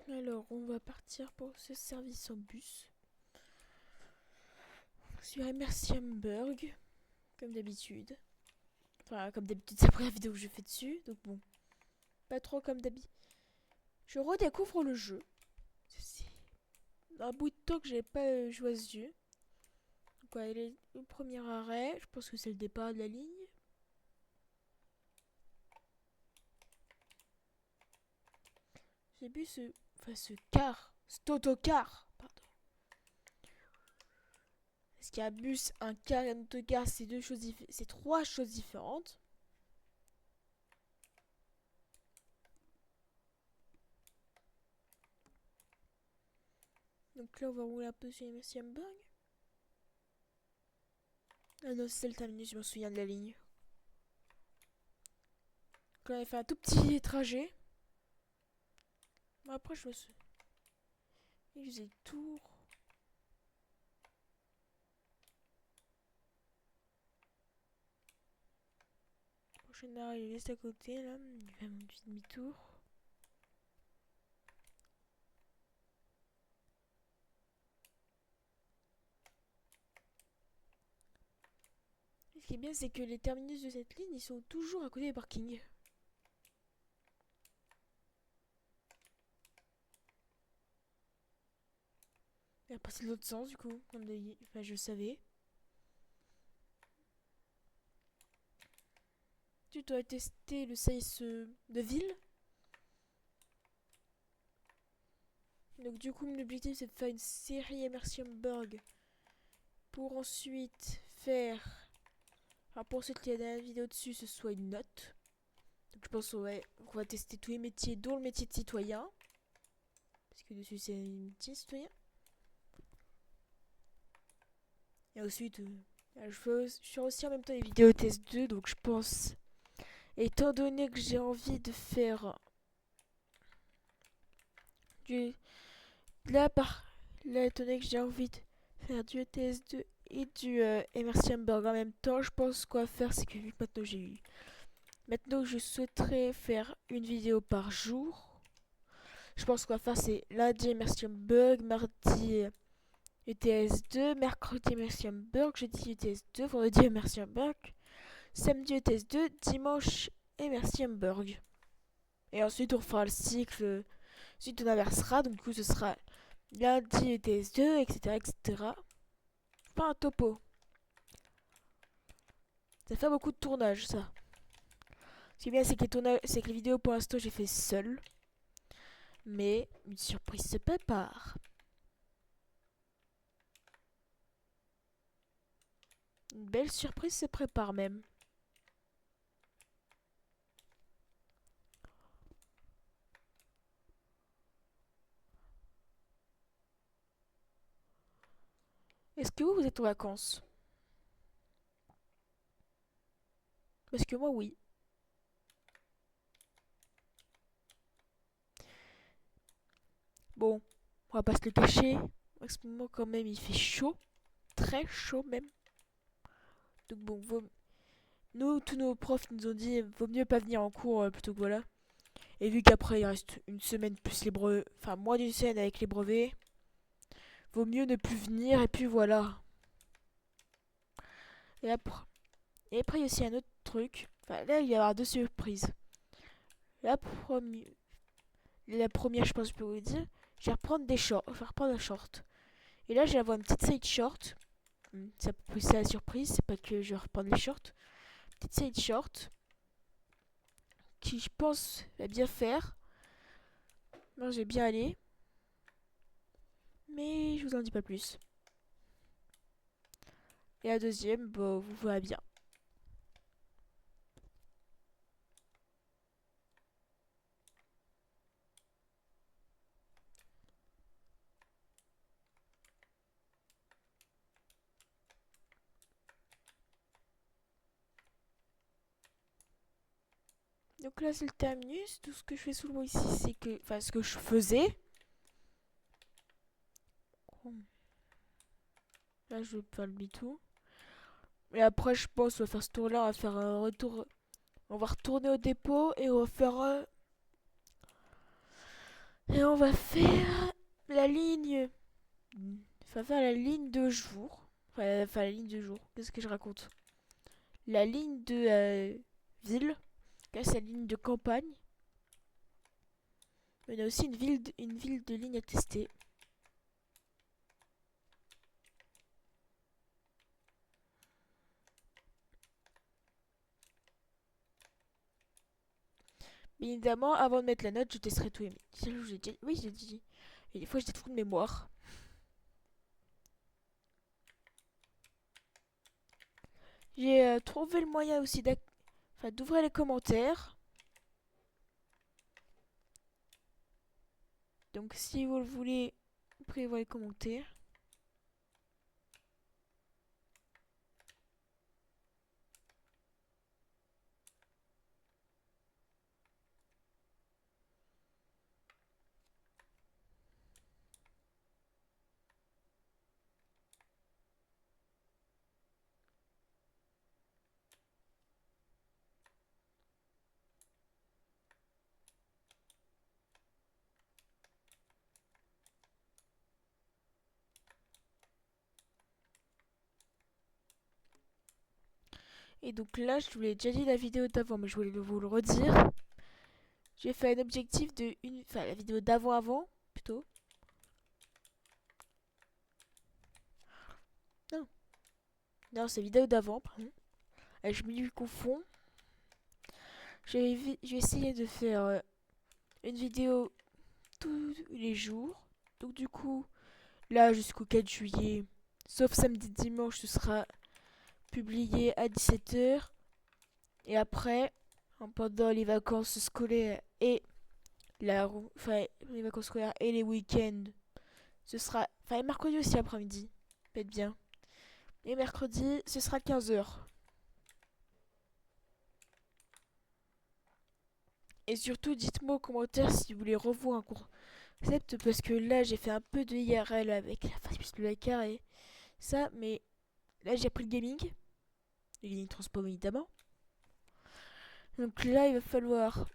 Alors, on va partir pour ce service en bus. Sur Emersienburg, comme d'habitude. Enfin, comme d'habitude, c'est la première vidéo que je fais dessus, donc bon. Pas trop comme d'habitude. Je redécouvre le jeu. C'est un bout de temps que j'ai pas joué à ce jeu. Donc, ouais, il est au premier arrêt. Je pense que c'est le départ de la ligne. J'ai vu ce. Enfin, ce car. Cet autocar. Pardon. Est-ce qu'il y a un bus, un car et un autocar? C'est deux choses c'est trois choses différentes. Donc là, on va rouler un peu sur Emersienburg. Ah non, c'est le terminus, je me souviens de la ligne. Donc là, on a fait un tout petit trajet. Bon, après, je me suis. Il faisait le tour. Prochaine arrêt, il est juste à côté là. Il fait un petit demi-tour. Ce qui est bien, c'est que les terminus de cette ligne, ils sont toujours à côté des parkings. Et après, c'est l'autre sens, du coup. Enfin, je savais. Tu dois tester le size de ville. Donc, du coup, mon objectif, c'est de faire une série Emersienburg. Pour ensuite faire. Alors, pour ceux qui a la vidéo dessus, ce soit une note. Donc, je pense ouais, qu'on va tester tous les métiers, dont le métier de citoyen. Parce que dessus, c'est un métier citoyen. Et ensuite, je fais aussi en même temps les vidéos test 2, donc je pense, étant donné que j'ai envie de faire du. Là, étant donné que j'ai envie de faire du ETS2 et du Emersienburg en même temps, je pense qu'on va faire, c'est que vu que maintenant j'ai eu. Maintenant, je souhaiterais faire une vidéo par jour. Je pense qu'on va faire, c'est lundi Emersienburg, mardi ETS2, mercredi Emersienburg, jeudi ETS2, vendredi Emersienburg. Samedi ETS2, dimanche Emersienburg. Et ensuite on fera le cycle, ensuite on inversera, donc du coup ce sera lundi ETS2, etc. etc. Pas un topo. Ça fait beaucoup de tournage ça. Ce qui est bien c'est que les vidéos pour l'instant j'ai fait seul. Mais une surprise se prépare. Une belle surprise se prépare même. Est-ce que vous êtes en vacances? Parce que moi oui. Bon, on va pas se le cacher. En ce moment quand même il fait chaud. Très chaud même. Donc bon, nous, tous nos profs nous ont dit vaut mieux pas venir en cours plutôt que voilà. Et vu qu'après il reste une semaine plus les brevets, enfin moins d'une semaine avec les brevets, vaut mieux ne plus venir et puis voilà. Et après, il y a aussi un autre truc. Enfin là il va y avoir deux surprises. La première, je pense que je peux vous dire, je vais reprendre des shorts, je vais reprendre un short. Et là je vais avoir une petite side short. Ça peut pousser à la surprise, c'est pas que je vais reprendre les shorts. Petite side short qui je pense va bien faire. Moi j'ai bien allé. Mais je vous en dis pas plus. Et la deuxième, bah, vous verrez bien. Donc là, c'est le terminus. Tout ce que je fais sous le mot ici, c'est que. Enfin, ce que je faisais. Là, je vais faire le demi-tour. Et après, je pense, on va faire ce tour-là. On va faire un retour. On va retourner au dépôt et on va faire. Et on va faire la ligne. Enfin, faire la ligne de jour. Enfin, la ligne de jour. Qu'est-ce que je raconte? La ligne de ville. Là, c'est la ligne de campagne. Mais on a aussi une ville de ligne à tester. Bien évidemment, avant de mettre la note, je testerai tout. Oui, j'ai dit. Et des fois, j'ai des trous de mémoire. J'ai trouvé le moyen aussi d'ouvrir les commentaires. Donc, si vous le voulez, vous pouvez voir les commentaires. Et donc là, je vous l'ai déjà dit la vidéo d'avant, mais je voulais vous le redire. J'ai fait un objectif de une... Enfin, la vidéo d'avant-avant, plutôt. Non, non, c'est la vidéo d'avant, pardon. Je me confonds. Je vais essayer de faire une vidéo tous les jours. Donc du coup, là, jusqu'au 4 juillet, sauf samedi, dimanche, ce sera publié à 17 h. Et après, pendant les vacances scolaires et les vacances scolaires et les week-ends, ce sera, enfin, et mercredi aussi après-midi, faites bien. Et mercredi, ce sera 15 h. Et surtout, dites-moi aux commentaires si vous voulez revoir un concept, parce que là, j'ai fait un peu de IRL avec la face de la et ça, mais là, j'ai appris le gaming transformé évidemment. Donc là, il va falloir,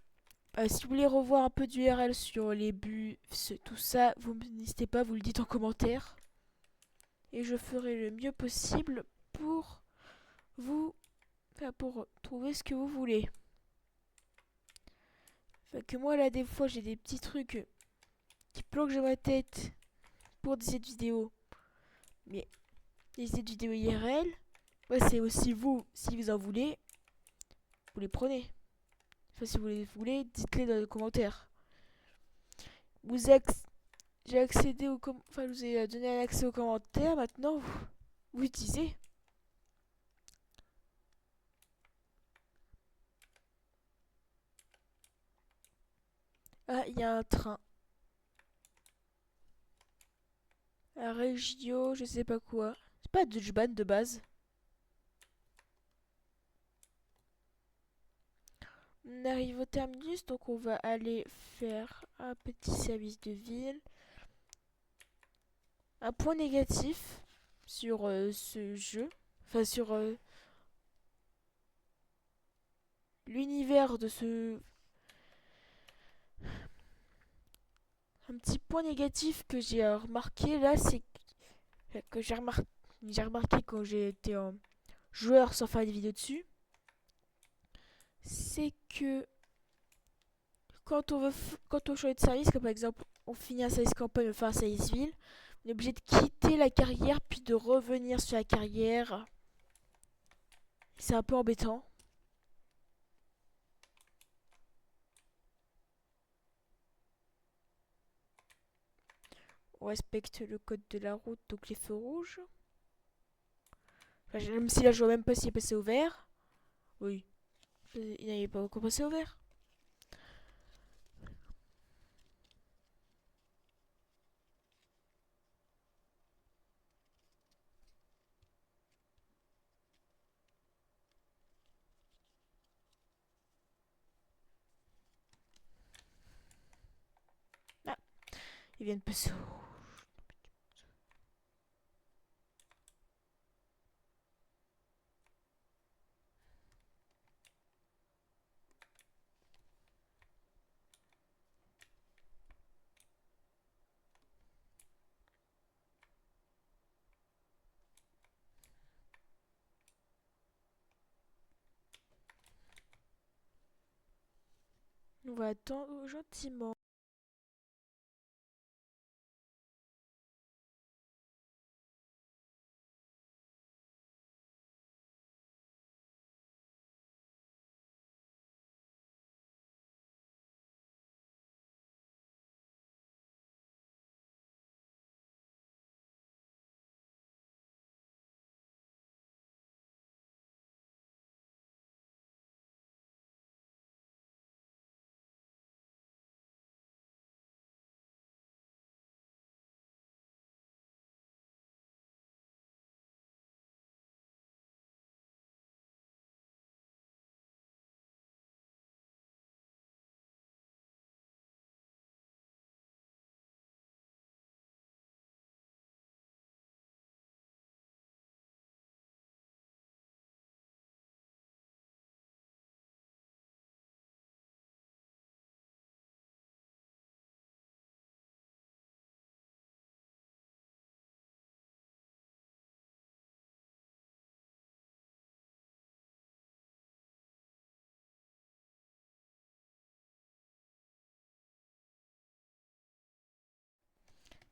si vous voulez revoir un peu du IRL sur les buts, tout ça, vous n'hésitez pas, vous le dites en commentaire. Et je ferai le mieux possible pour vous, enfin, pour trouver ce que vous voulez. Enfin, que moi, là, des fois, j'ai des petits trucs qui planquent dans ma tête pour des vidéos. Mais des vidéos IRL, ouais, c'est aussi vous, si vous en voulez, vous les prenez. Enfin, si vous les voulez, dites-les dans les commentaires. J'ai accédé enfin, je vous ai donné un accès aux commentaires. Maintenant, vous utilisez. Ah, il y a un train. Un Regio, je sais pas quoi. C'est pas Dutchban de base. On arrive au terminus, donc on va aller faire un petit service de ville. Un point négatif sur ce jeu. Enfin, sur l'univers de ce... Un petit point négatif que j'ai remarqué là, c'est que j'ai remarqué quand j'ai été en joueur sans faire des vidéos dessus. C'est que quand on change de service, comme par exemple on finit un service campagne, on fait un service ville, on est obligé de quitter la carrière puis de revenir sur la carrière. C'est un peu embêtant. On respecte le code de la route, donc les feux rouges. Enfin, même si là je vois même pas s'il est passé au vert. Oui, il n'avait pas encore passé au vert. Ah, il vient de passer au... On va attendre gentiment.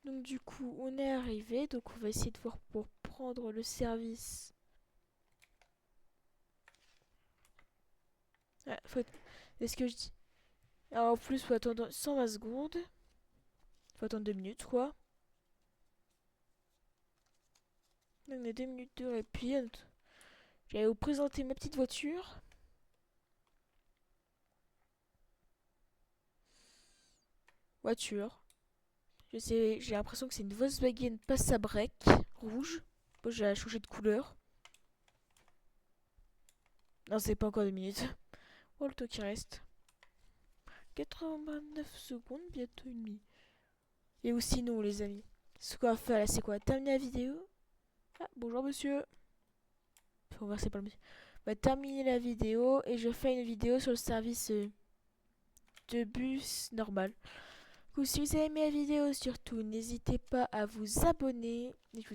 Donc du coup, on est arrivé. Donc on va essayer de voir pour prendre le service. Ah, est-ce que je dis? Alors en plus, faut attendre 120 secondes. Faut attendre 2 minutes, quoi. Donc on a 2 minutes de répit. J'allais vous présenter ma petite voiture. Voiture. Je sais, j'ai l'impression que c'est une Volkswagen Passat-Break rouge. Bon, j'ai changé de couleur. Non, c'est pas encore 2 minutes. Oh, le temps qui reste. 89 secondes, bientôt une minute. Et aussi nous, les amis. Ce qu'on va faire là, c'est quoi? Terminer la vidéo. Ah, bonjour monsieur. Faut voir, c'est pas le monsieur. On va terminer la vidéo et je fais une vidéo sur le service de bus normal. Du coup, si vous avez aimé la vidéo, surtout, n'hésitez pas à vous abonner. Et je vous